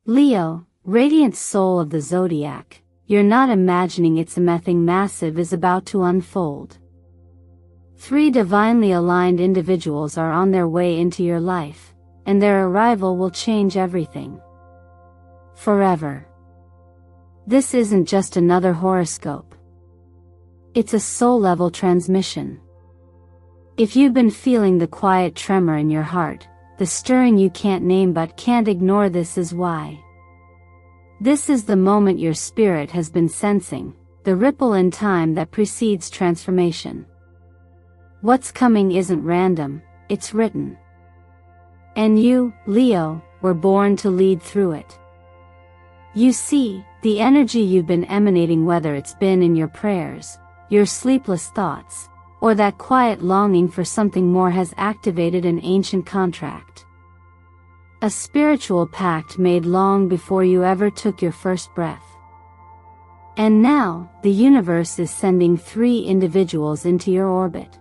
Leo, radiant soul of the zodiac, you're not imagining it. Something massive is about to unfold. 3 divinely aligned individuals are on their way into your life, and their arrival will change everything. Forever. This isn't just another horoscope. It's a soul-level transmission. If you've been feeling the quiet tremor in your heart, the stirring you can't name but can't ignore, this is why. This is the moment your spirit has been sensing, the ripple in time that precedes transformation. What's coming isn't random, it's written. And you, Leo, were born to lead through it. You see, the energy you've been emanating, whether it's been in your prayers, your sleepless thoughts, or that quiet longing for something more, has activated an ancient contract. A spiritual pact made long before you ever took your first breath. And now, the universe is sending 3 individuals into your orbit.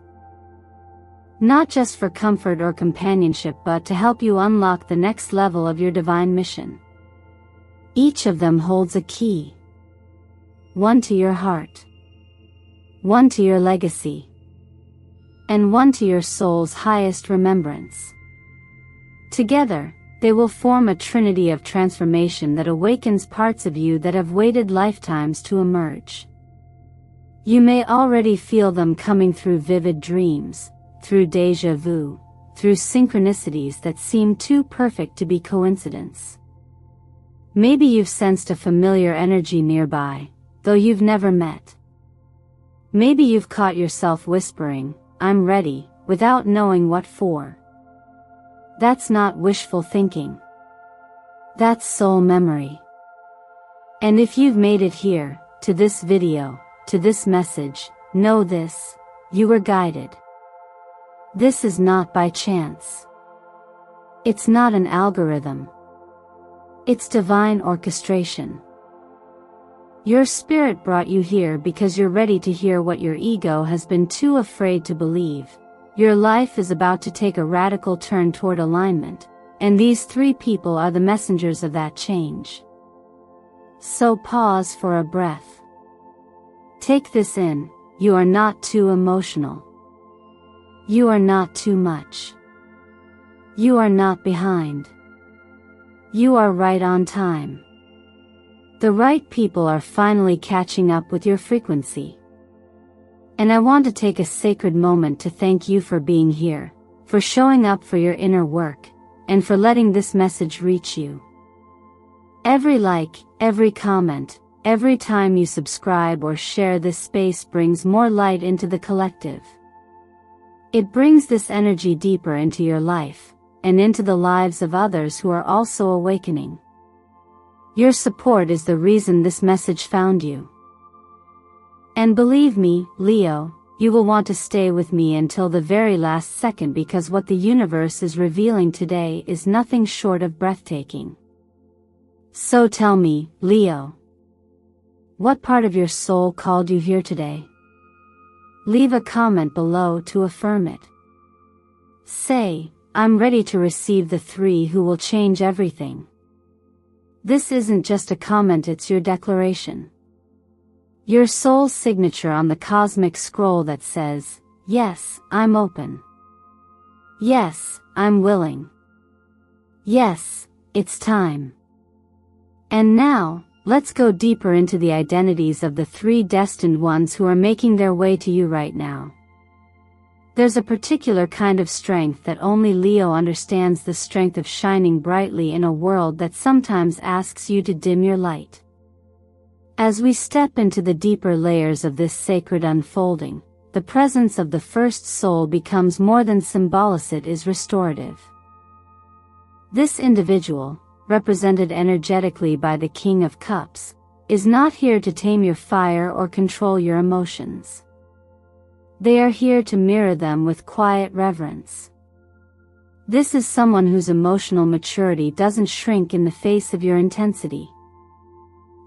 Not just for comfort or companionship, but to help you unlock the next level of your divine mission. Each of them holds a key. One to your heart. One to your legacy. And one to your soul's highest remembrance. Together, they will form a trinity of transformation that awakens parts of you that have waited lifetimes to emerge. You may already feel them coming through vivid dreams, through déjà vu, through synchronicities that seem too perfect to be coincidence. Maybe you've sensed a familiar energy nearby, though you've never met. Maybe you've caught yourself whispering, "I'm ready," without knowing what for. That's not wishful thinking. That's soul memory. And if you've made it here, to this video, to this message, know this: you were guided. This is not by chance. It's not an algorithm. It's divine orchestration. Your spirit brought you here because you're ready to hear what your ego has been too afraid to believe. Your life is about to take a radical turn toward alignment, and these 3 people are the messengers of that change. So pause for a breath. Take this in: you are not too emotional. You are not too much. You are not behind. You are right on time. The right people are finally catching up with your frequency. And I want to take a sacred moment to thank you for being here, for showing up for your inner work, and for letting this message reach you. Every like, every comment, every time you subscribe or share this space brings more light into the collective. It brings this energy deeper into your life, and into the lives of others who are also awakening. Your support is the reason this message found you. And believe me, Leo, you will want to stay with me until the very last second, because what the universe is revealing today is nothing short of breathtaking. So tell me, Leo, what part of your soul called you here today? Leave a comment below to affirm it. Say, "I'm ready to receive the 3 who will change everything." This isn't just a comment, it's your declaration. Your soul's signature on the cosmic scroll that says, "Yes, I'm open. Yes, I'm willing. Yes, it's time." And now, let's go deeper into the identities of the 3 destined ones who are making their way to you right now. There's a particular kind of strength that only Leo understands, the strength of shining brightly in a world that sometimes asks you to dim your light. As we step into the deeper layers of this sacred unfolding, the presence of the first soul becomes more than symbolic, it is restorative. This individual, represented energetically by the King of Cups, is not here to tame your fire or control your emotions. They are here to mirror them with quiet reverence. This is someone whose emotional maturity doesn't shrink in the face of your intensity.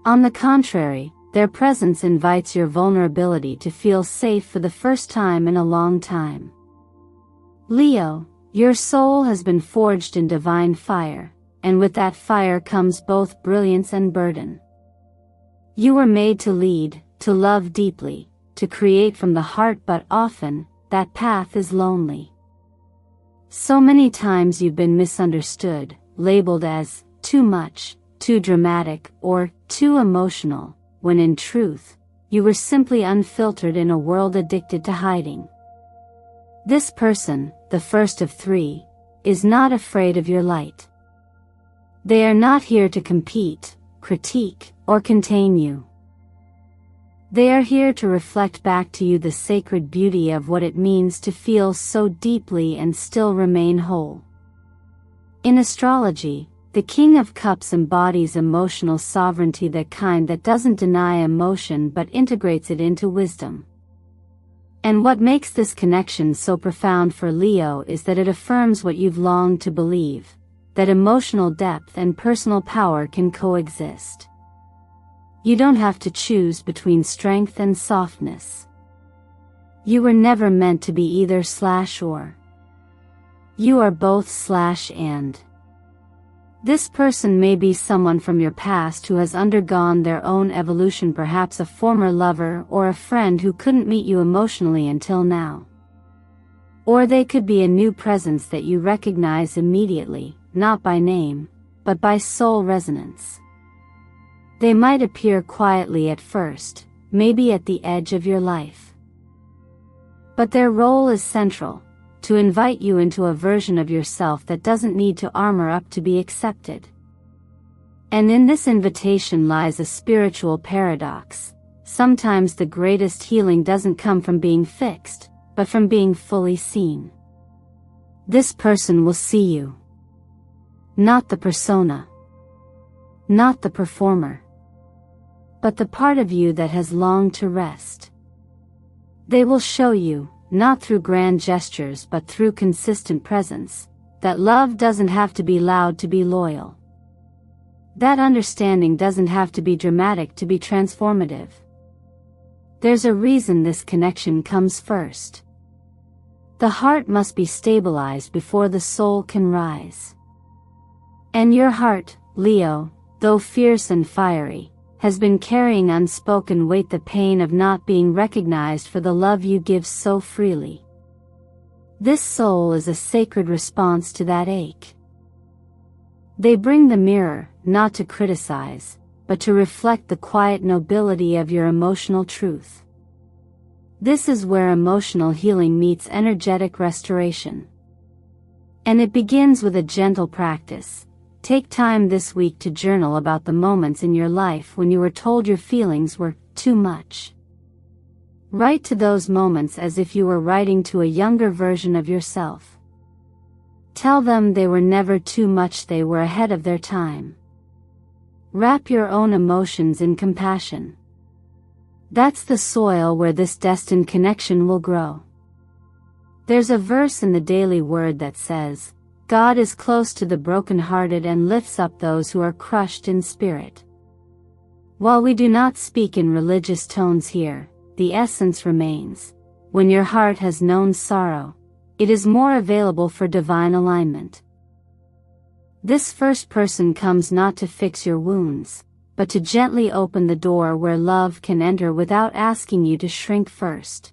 On the contrary, their presence invites your vulnerability to feel safe for the first time in a long time. Leo, your soul has been forged in divine fire, and with that fire comes both brilliance and burden. You were made to lead, to love deeply, to create from the heart, but often, that path is lonely. So many times you've been misunderstood, labeled as too much, too dramatic, or too emotional, when in truth, you were simply unfiltered in a world addicted to hiding. This person, the first of three, is not afraid of your light. They are not here to compete, critique, or contain you. They are here to reflect back to you the sacred beauty of what it means to feel so deeply and still remain whole. In astrology, the King of Cups embodies emotional sovereignty, the kind that doesn't deny emotion but integrates it into wisdom. And what makes this connection so profound for Leo is that it affirms what you've longed to believe, that emotional depth and personal power can coexist. You don't have to choose between strength and softness. You were never meant to be either/or. You are both/and. This person may be someone from your past who has undergone their own evolution, perhaps a former lover or a friend who couldn't meet you emotionally until now. Or they could be a new presence that you recognize immediately, not by name, but by soul resonance. They might appear quietly at first, maybe at the edge of your life. But their role is central, to invite you into a version of yourself that doesn't need to armor up to be accepted. And in this invitation lies a spiritual paradox. Sometimes the greatest healing doesn't come from being fixed, but from being fully seen. This person will see you. Not the persona. Not the performer. But the part of you that has longed to rest. They will show you, not through grand gestures but through consistent presence, that love doesn't have to be loud to be loyal. That understanding doesn't have to be dramatic to be transformative. There's a reason this connection comes first. The heart must be stabilized before the soul can rise. And your heart, Leo, though fierce and fiery, has been carrying unspoken weight, the pain of not being recognized for the love you give so freely. This soul is a sacred response to that ache. They bring the mirror, not to criticize, but to reflect the quiet nobility of your emotional truth. This is where emotional healing meets energetic restoration. And it begins with a gentle practice. Take time this week to journal about the moments in your life when you were told your feelings were too much. Write to those moments as if you were writing to a younger version of yourself. Tell them they were never too much, they were ahead of their time. Wrap your own emotions in compassion. That's the soil where this destined connection will grow. There's a verse in the Daily Word that says, God is close to the brokenhearted and lifts up those who are crushed in spirit. While we do not speak in religious tones here, the essence remains. When your heart has known sorrow, it is more available for divine alignment. This first person comes not to fix your wounds, but to gently open the door where love can enter without asking you to shrink first.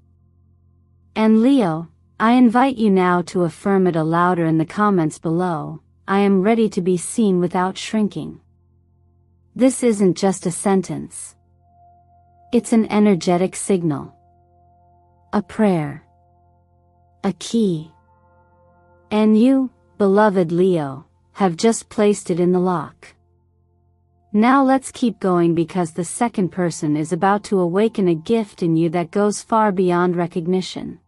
And Leo, I invite you now to affirm it louder in the comments below. I am ready to be seen without shrinking. This isn't just a sentence. It's an energetic signal. A prayer. A key. And you, beloved Leo, have just placed it in the lock. Now let's keep going, because the second person is about to awaken a gift in you that goes far beyond recognition.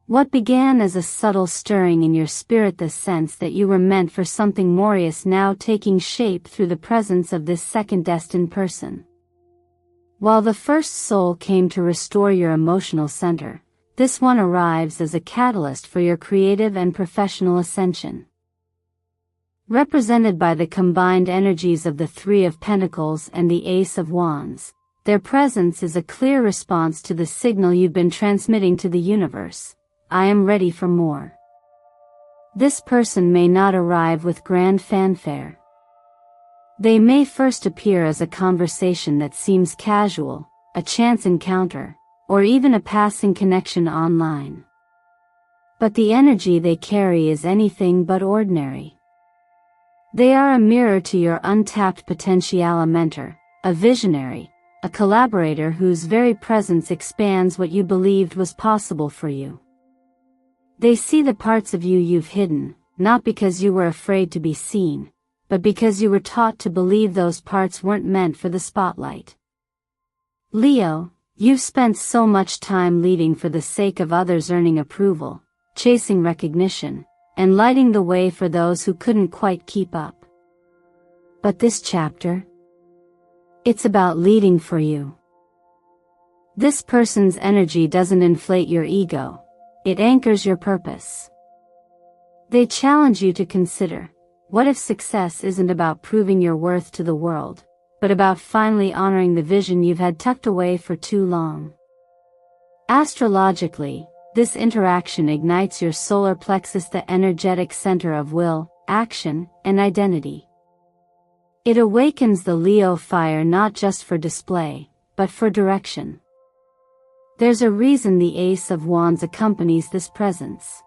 What began as a subtle stirring in your spirit, the sense that you were meant for something more, is now taking shape through the presence of this second destined person. While the first soul came to restore your emotional center, this one arrives as a catalyst for your creative and professional ascension. Represented by the combined energies of the Three of Pentacles and the Ace of Wands, their presence is a clear response to the signal you've been transmitting to the universe. I am ready for more. This person may not arrive with grand fanfare. They may first appear as a conversation that seems casual, a chance encounter, or even a passing connection online. But the energy they carry is anything but ordinary. They are a mirror to your untapped potential, a mentor, a visionary, a collaborator whose very presence expands what you believed was possible for you. They see the parts of you you've hidden, not because you were afraid to be seen, but because you were taught to believe those parts weren't meant for the spotlight. Leo, you've spent so much time leading for the sake of others, earning approval, chasing recognition, and lighting the way for those who couldn't quite keep up. But this chapter? It's about leading for you. This person's energy doesn't inflate your ego, it anchors your purpose. They challenge you to consider, what if success isn't about proving your worth to the world, but about finally honoring the vision you've had tucked away for too long? Astrologically, this interaction ignites your solar plexus, the energetic center of will, action, and identity. It awakens the Leo fire not just for display, but for direction. There's a reason the Ace of Wands accompanies this presence.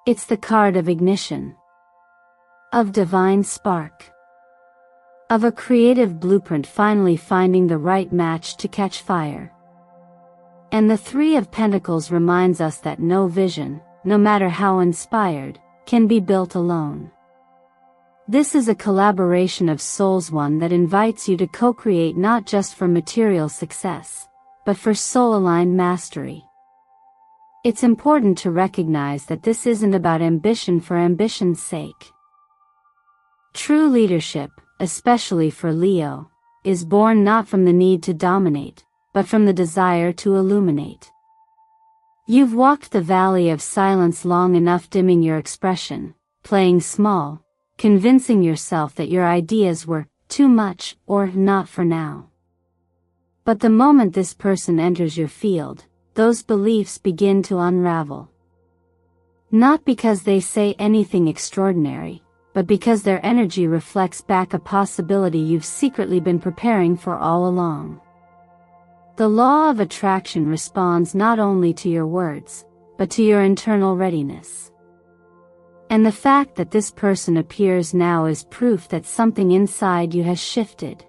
It's the card of ignition, of divine spark, of a creative blueprint finally finding the right match to catch fire. And the Three of Pentacles reminds us that no vision, no matter how inspired, can be built alone. This is a collaboration of souls, one that invites you to co-create not just for material success, but for soul-aligned mastery. It's important to recognize that this isn't about ambition for ambition's sake. True leadership, especially for Leo, is born not from the need to dominate, but from the desire to illuminate. You've walked the valley of silence long enough, dimming your expression, playing small, convincing yourself that your ideas were too much or not for now. But the moment this person enters your field, those beliefs begin to unravel. Not because they say anything extraordinary, but because their energy reflects back a possibility you've secretly been preparing for all along. The law of attraction responds not only to your words, but to your internal readiness. And the fact that this person appears now is proof that something inside you has shifted.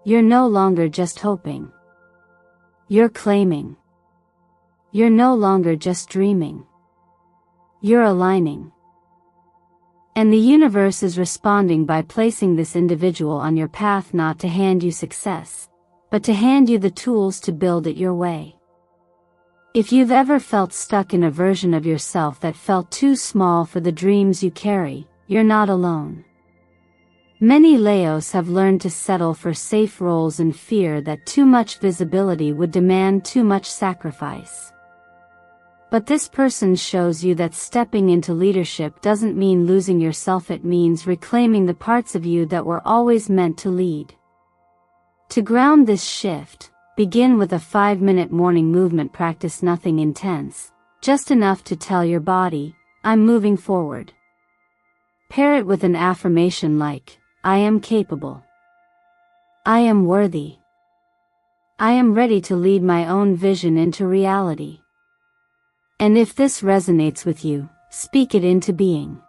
You're no longer just hoping. You're claiming. You're no longer just dreaming. You're aligning. And the universe is responding by placing this individual on your path, not to hand you success, but to hand you the tools to build it your way. If you've ever felt stuck in a version of yourself that felt too small for the dreams you carry, you're not alone. Many Leos have learned to settle for safe roles in fear that too much visibility would demand too much sacrifice. But this person shows you that stepping into leadership doesn't mean losing yourself, it means reclaiming the parts of you that were always meant to lead. To ground this shift, begin with a 5-minute morning movement practice, nothing intense, just enough to tell your body, I'm moving forward. Pair it with an affirmation like, I am capable. I am worthy. I am ready to lead my own vision into reality. And if this resonates with you, speak it into being.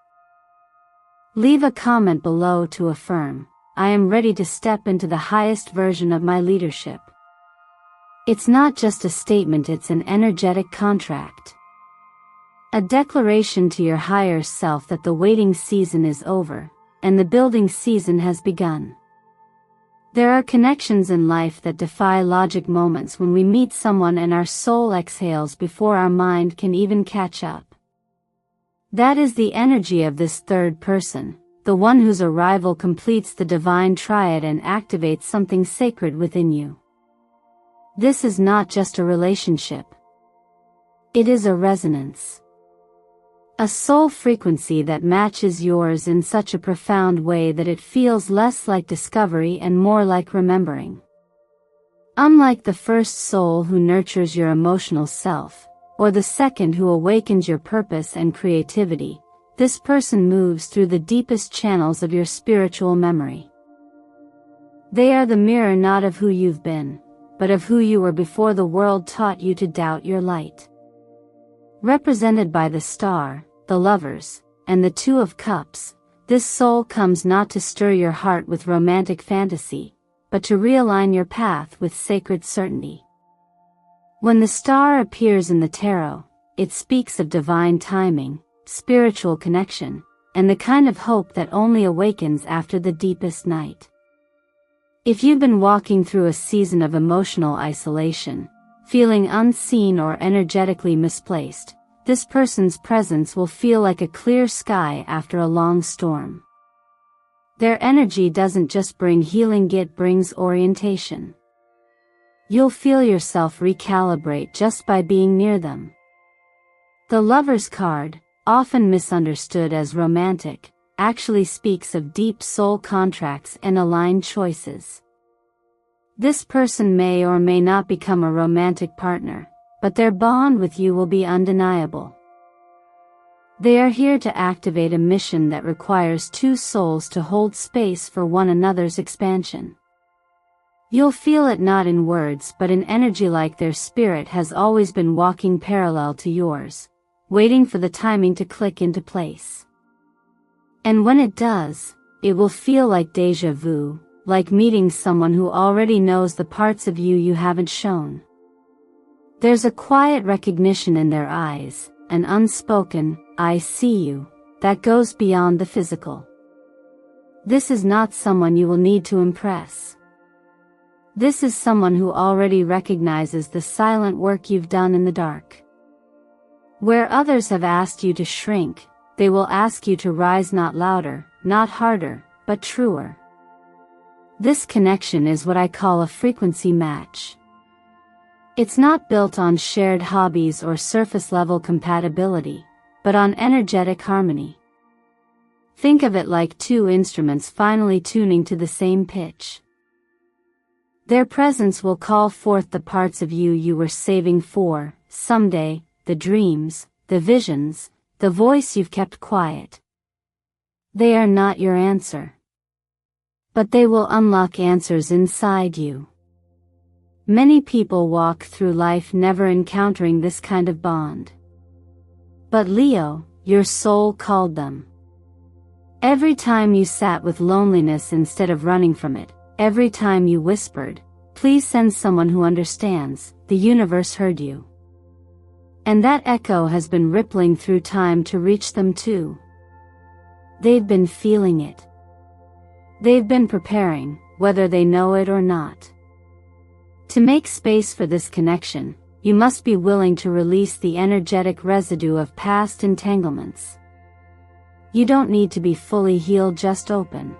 Leave a comment below to affirm, I am ready to step into the highest version of my leadership. It's not just a statement, it's an energetic contract. A declaration to your higher self that the waiting season is over, and the building season has begun. There are connections in life that defy logic, moments when we meet someone and our soul exhales before our mind can even catch up. That is the energy of this third person, the one whose arrival completes the divine triad and activates something sacred within you. This is not just a relationship. It is a resonance. A soul frequency that matches yours in such a profound way that it feels less like discovery and more like remembering. Unlike the first soul who nurtures your emotional self, or the second who awakens your purpose and creativity. This person moves through the deepest channels of your spiritual memory. They are the mirror not of who you've been, but of who you were before the world taught you to doubt your light. Represented by the Star, the Lovers, and the Two of Cups, this soul comes not to stir your heart with romantic fantasy, but to realign your path with sacred certainty. When the Star appears in the tarot, it speaks of divine timing, spiritual connection, and the kind of hope that only awakens after the deepest night. If you've been walking through a season of emotional isolation, feeling unseen or energetically misplaced, this person's presence will feel like a clear sky after a long storm. Their energy doesn't just bring healing, it brings orientation. You'll feel yourself recalibrate just by being near them. The Lover's card, often misunderstood as romantic, actually speaks of deep soul contracts and aligned choices. This person may or may not become a romantic partner, but their bond with you will be undeniable. They are here to activate a mission that requires two souls to hold space for one another's expansion. You'll feel it not in words but in energy, like their spirit has always been walking parallel to yours, waiting for the timing to click into place. And when it does, it will feel like déjà vu, like meeting someone who already knows the parts of you you haven't shown. There's a quiet recognition in their eyes, an unspoken, "I see you," that goes beyond the physical. This is not someone you will need to impress. This is someone who already recognizes the silent work you've done in the dark. Where others have asked you to shrink, they will ask you to rise, not louder, not harder, but truer. This connection is what I call a frequency match. It's not built on shared hobbies or surface-level compatibility, but on energetic harmony. Think of it like two instruments finally tuning to the same pitch. Their presence will call forth the parts of you you were saving for someday, the dreams, the visions, the voice you've kept quiet. They are not your answer, but they will unlock answers inside you. Many people walk through life never encountering this kind of bond. But Leo, your soul called them. Every time you sat with loneliness instead of running from it, every time you whispered, "Please send someone who understands," the universe heard you. And that echo has been rippling through time to reach them too. They've been feeling it. They've been preparing, whether they know it or not. To make space for this connection, you must be willing to release the energetic residue of past entanglements. You don't need to be fully healed, just open.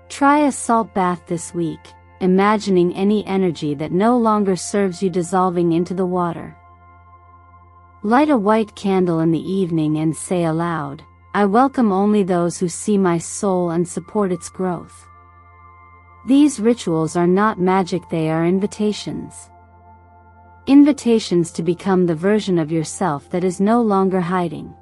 Try a salt bath this week, imagining any energy that no longer serves you dissolving into the water. Light a white candle in the evening and say aloud, "I welcome only those who see my soul and support its growth." These rituals are not magic, they are invitations. Invitations to become the version of yourself that is no longer hiding.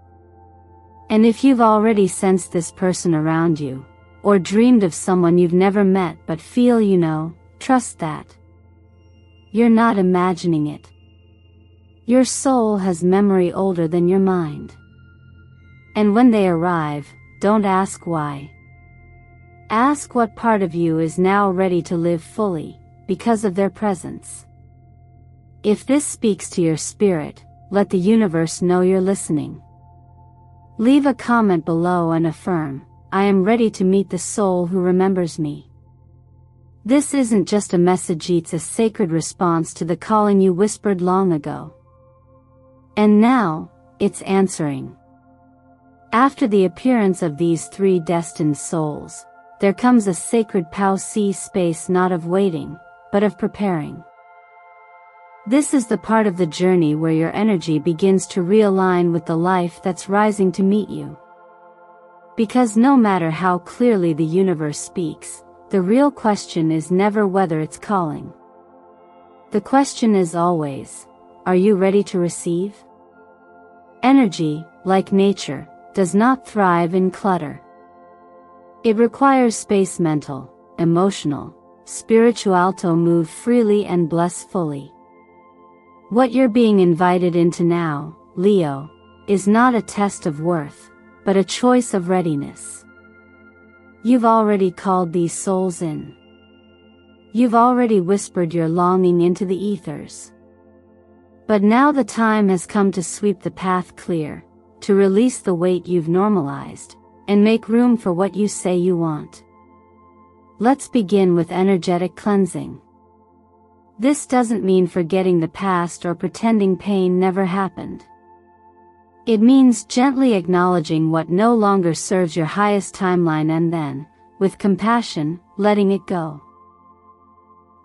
And if you've already sensed this person around you, or dreamed of someone you've never met but feel you know, trust that. You're not imagining it. Your soul has memory older than your mind. And when they arrive, don't ask why. Ask what part of you is now ready to live fully, because of their presence. If this speaks to your spirit, let the universe know you're listening. Leave a comment below and affirm, "I am ready to meet the soul who remembers me." This isn't just a message, it's a sacred response to the calling you whispered long ago. And now, it's answering. After the appearance of these three destined souls, there comes a sacred pause space, not of waiting, but of preparing. This is the part of the journey where your energy begins to realign with the life that's rising to meet you. Because no matter how clearly the universe speaks, the real question is never whether it's calling. The question is always, Are you ready to receive? Energy, like nature, does not thrive in clutter. It requires space mental, emotional, spiritual to move freely and bless fully. What you're being invited into now, Leo, is not a test of worth, but a choice of readiness. You've already called these souls in. You've already whispered your longing into the ethers. But now the time has come to sweep the path clear, to release the weight you've normalized, and make room for what you say you want. Let's begin with energetic cleansing. This doesn't mean forgetting the past or pretending pain never happened. It means gently acknowledging what no longer serves your highest timeline and then, with compassion, letting it go.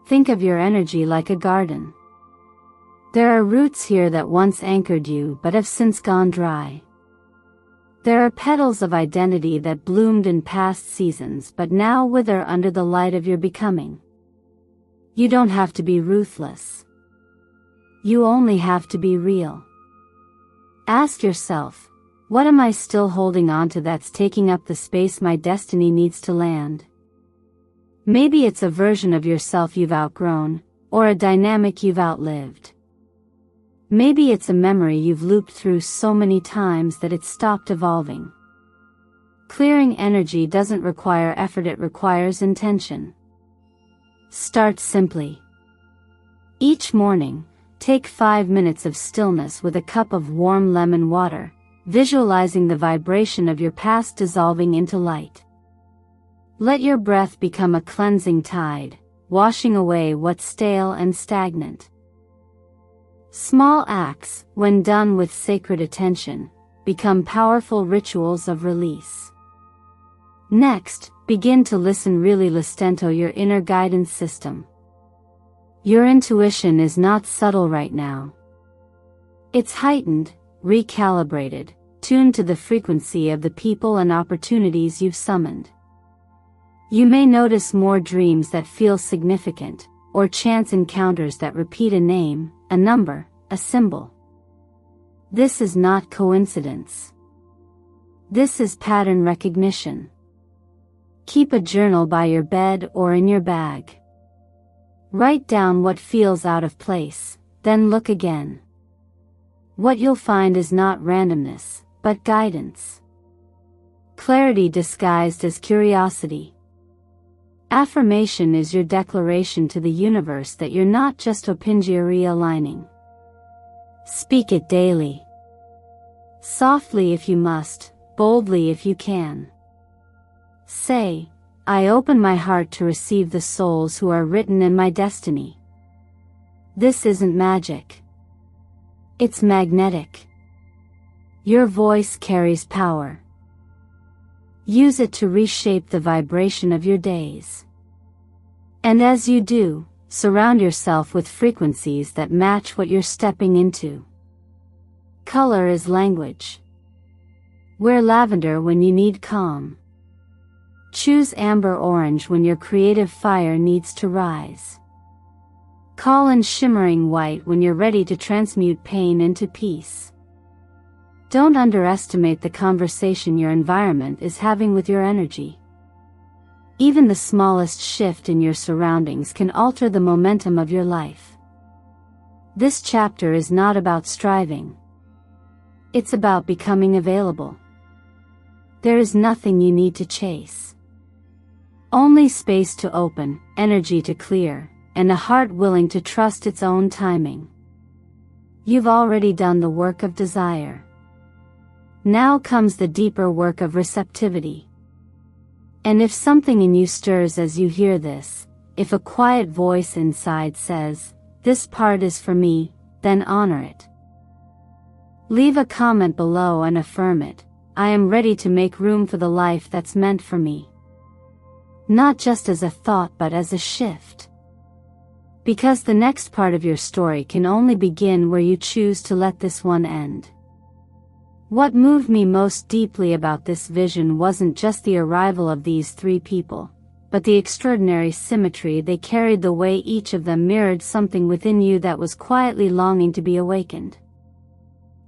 Think of your energy like a garden. There are roots here that once anchored you but have since gone dry. There are petals of identity that bloomed in past seasons but now wither under the light of your becoming. You don't have to be ruthless. You only have to be real. Ask yourself, what am I still holding on to that's taking up the space my destiny needs to land? Maybe it's a version of yourself you've outgrown, or a dynamic you've outlived. Maybe it's a memory you've looped through so many times that it's stopped evolving. Clearing energy doesn't require effort, it requires intention. Start simply. Each morning, take 5 minutes of stillness with a cup of warm lemon water, visualizing the vibration of your past dissolving into light. Let your breath become a cleansing tide, washing away what's stale and stagnant. Small acts, when done with sacred attention, become powerful rituals of release. Next, begin to listen really to your inner guidance system. Your intuition is not subtle right now. It's heightened, recalibrated, tuned to the frequency of the people and opportunities you've summoned. You may notice more dreams that feel significant, or chance encounters that repeat a name, a number, a symbol. This is not coincidence. This is pattern recognition. Keep a journal by your bed or in your bag. Write down what feels out of place, then look again. What you'll find is not randomness, but guidance. Clarity disguised as curiosity. Affirmation is your declaration to the universe that you're not just opinji or realigning. Speak it daily. Softly if you must, boldly if you can. Say, I open my heart to receive the souls who are written in my destiny. This isn't magic. It's magnetic. Your voice carries power. Use it to reshape the vibration of your days. And as you do, surround yourself with frequencies that match what you're stepping into. Color is language. Wear lavender when you need calm. Choose amber orange when your creative fire needs to rise. Call in shimmering white when you're ready to transmute pain into peace. Don't underestimate the conversation your environment is having with your energy. Even the smallest shift in your surroundings can alter the momentum of your life. This chapter is not about striving. It's about becoming available. There is nothing you need to chase. Only space to open, energy to clear, and a heart willing to trust its own timing. You've already done the work of desire. Now comes the deeper work of receptivity. And if something in you stirs as you hear this, if a quiet voice inside says, "This part is for me," then honor it. Leave a comment below and affirm it. I am ready to make room for the life that's meant for me. Not just as a thought but as a shift. Because the next part of your story can only begin where you choose to let this one end. What moved me most deeply about this vision wasn't just the arrival of these 3 people, but the extraordinary symmetry they carried, the way each of them mirrored something within you that was quietly longing to be awakened.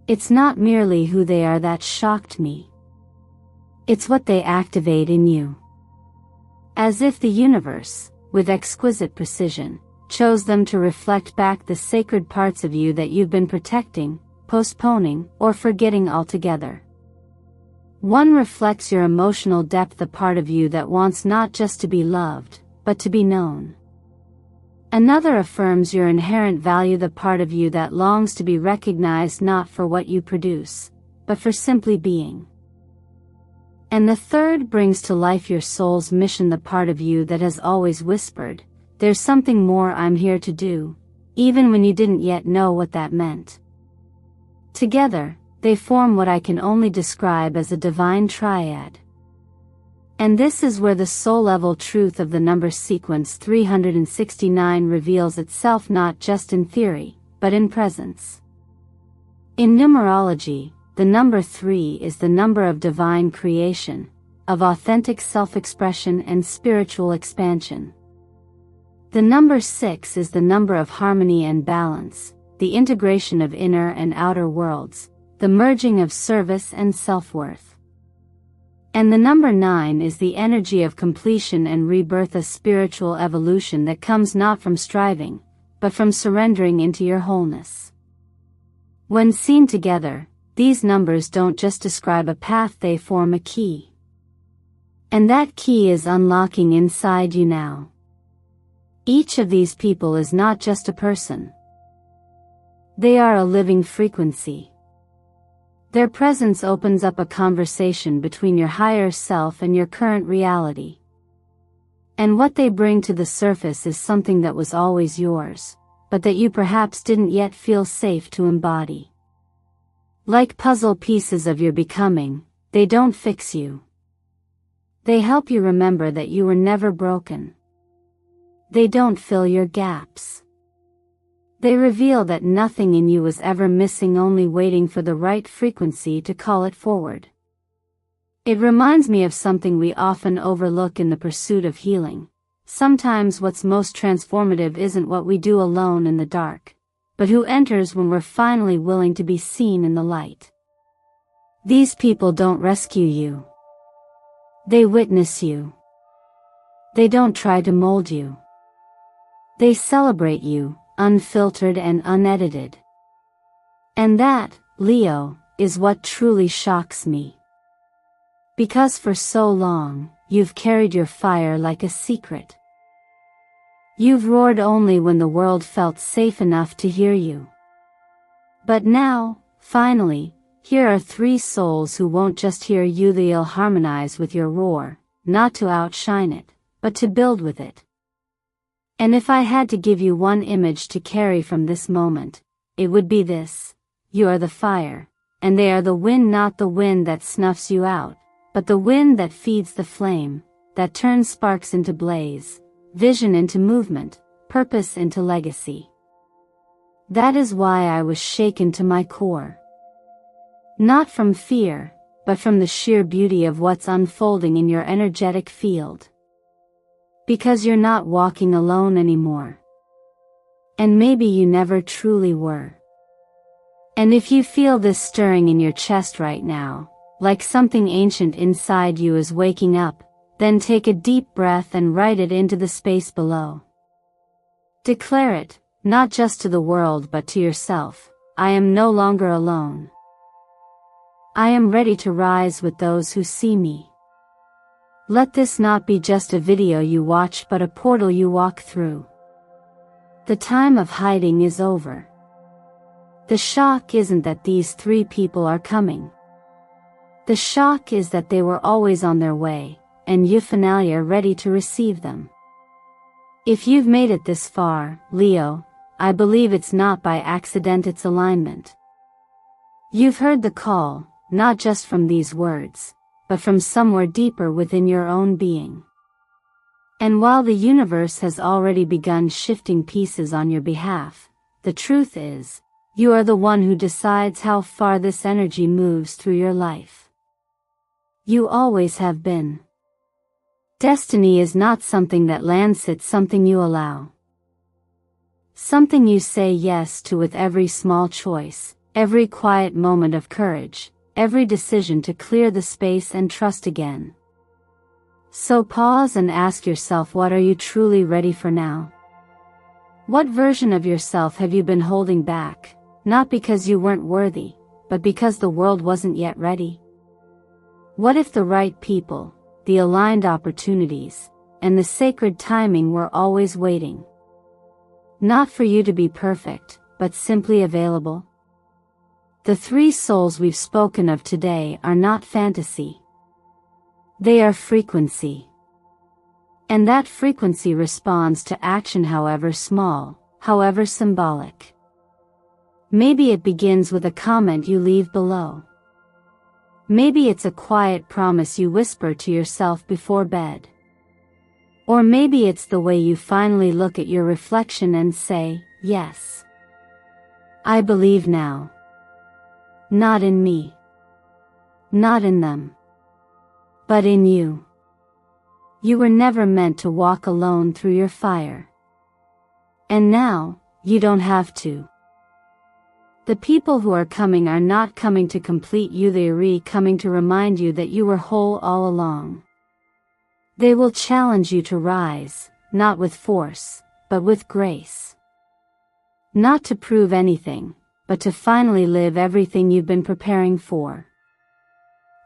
It's not merely who they are that shocked me. It's what they activate in you. As if the universe, with exquisite precision, chose them to reflect back the sacred parts of you that you've been protecting, postponing, or forgetting altogether. One reflects your emotional depth, the part of you that wants not just to be loved, but to be known. Another affirms your inherent value, the part of you that longs to be recognized not for what you produce, but for simply being. And the third brings to life your soul's mission, the part of you that has always whispered, "There's something more I'm here to do," even when you didn't yet know what that meant. Together, they form what I can only describe as a divine triad. And this is where the soul-level truth of the number sequence 369 reveals itself, not just in theory, but in presence. In numerology, the number 3 is the number of divine creation, of authentic self-expression and spiritual expansion. The number 6 is the number of harmony and balance, the integration of inner and outer worlds, the merging of service and self-worth. And the number 9 is the energy of completion and rebirth, a spiritual evolution that comes not from striving, but from surrendering into your wholeness. When seen together, these numbers don't just describe a path, they form a key. And that key is unlocking inside you now. Each of these people is not just a person. They are a living frequency. Their presence opens up a conversation between your higher self and your current reality. And what they bring to the surface is something that was always yours, but that you perhaps didn't yet feel safe to embody. Like puzzle pieces of your becoming, they don't fix you. They help you remember that you were never broken. They don't fill your gaps. They reveal that nothing in you was ever missing, only waiting for the right frequency to call it forward. It reminds me of something we often overlook in the pursuit of healing. Sometimes what's most transformative isn't what we do alone in the dark, but who enters when we're finally willing to be seen in the light. These people don't rescue you. They witness you. They don't try to mold you. They celebrate you, unfiltered and unedited. And that, Leo, is what truly shocks me. Because for so long, you've carried your fire like a secret. You've roared only when the world felt safe enough to hear you. But now, finally, here are 3 souls who won't just hear you, they'll harmonize with your roar, not to outshine it, but to build with it. And if I had to give you one image to carry from this moment, it would be this: you are the fire, and they are the wind, not the wind that snuffs you out, but the wind that feeds the flame, that turns sparks into blaze, vision into movement, purpose into legacy. That is why I was shaken to my core. Not from fear, but from the sheer beauty of what's unfolding in your energetic field. Because you're not walking alone anymore. And maybe you never truly were. And if you feel this stirring in your chest right now, like something ancient inside you is waking up, then take a deep breath and write it into the space below. Declare it, not just to the world but to yourself: I am no longer alone. I am ready to rise with those who see me. Let this not be just a video you watch, but a portal you walk through. The time of hiding is over. The shock isn't that these 3 people are coming. The shock is that they were always on their way, and you finally are ready to receive them. If you've made it this far, Leo, I believe it's not by accident, it's alignment. You've heard the call, not just from these words, but from somewhere deeper within your own being. And while the universe has already begun shifting pieces on your behalf, the truth is, you are the one who decides how far this energy moves through your life. You always have been. Destiny is not something that lands, it's something you allow. Something you say yes to with every small choice, every quiet moment of courage, every decision to clear the space and trust again. So pause and ask yourself, what are you truly ready for now? What version of yourself have you been holding back, not because you weren't worthy, but because the world wasn't yet ready? What if the right people, the aligned opportunities, and the sacred timing were always waiting? Not for you to be perfect, but simply available. The three souls we've spoken of today are not fantasy. They are frequency. And that frequency responds to action, however small, however symbolic. Maybe it begins with a comment you leave below. Maybe it's a quiet promise you whisper to yourself before bed. Or maybe it's the way you finally look at your reflection and say, yes, I believe now. Not in me. Not in them. But in you. You were never meant to walk alone through your fire. And now, you don't have to. The people who are coming are not coming to complete you, they are coming to remind you that you were whole all along. They will challenge you to rise, not with force, but with grace. Not to prove anything, but to finally live everything you've been preparing for.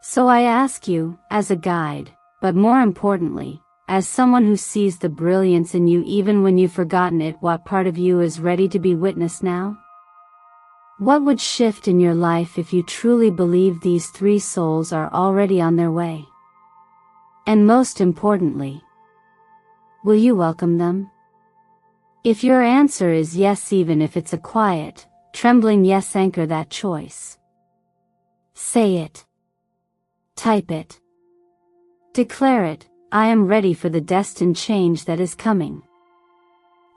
So I ask you, as a guide, but more importantly, as someone who sees the brilliance in you even when you've forgotten it, what part of you is ready to be witnessed now? What would shift in your life if you truly believe these three souls are already on their way? And most importantly, will you welcome them? If your answer is yes, even if it's a quiet, trembling yes, anchor that choice. Say it. Type it. Declare it, I am ready for the destined change that is coming.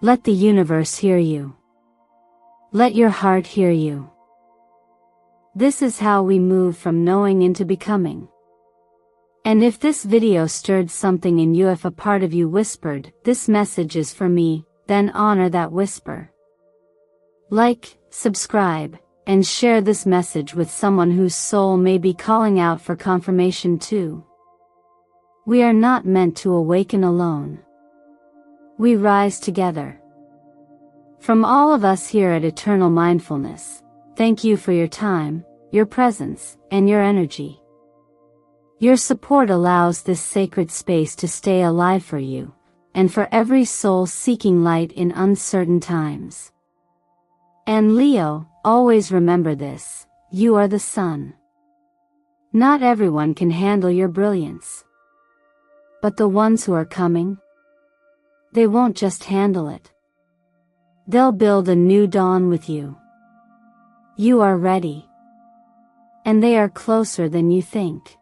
Let the universe hear you. Let your heart hear you. This is how we move from knowing into becoming. And if this video stirred something in you, if a part of you whispered, this message is for me, then honor that whisper. Like, subscribe, and share this message with someone whose soul may be calling out for confirmation too. We are not meant to awaken alone. We rise together. From all of us here at Eternal Mindfulness, thank you for your time, your presence, and your energy. Your support allows this sacred space to stay alive for you, and for every soul seeking light in uncertain times. And Leo, always remember this, you are the sun. Not everyone can handle your brilliance. But the ones who are coming, they won't just handle it. They'll build a new dawn with you. You are ready. And they are closer than you think.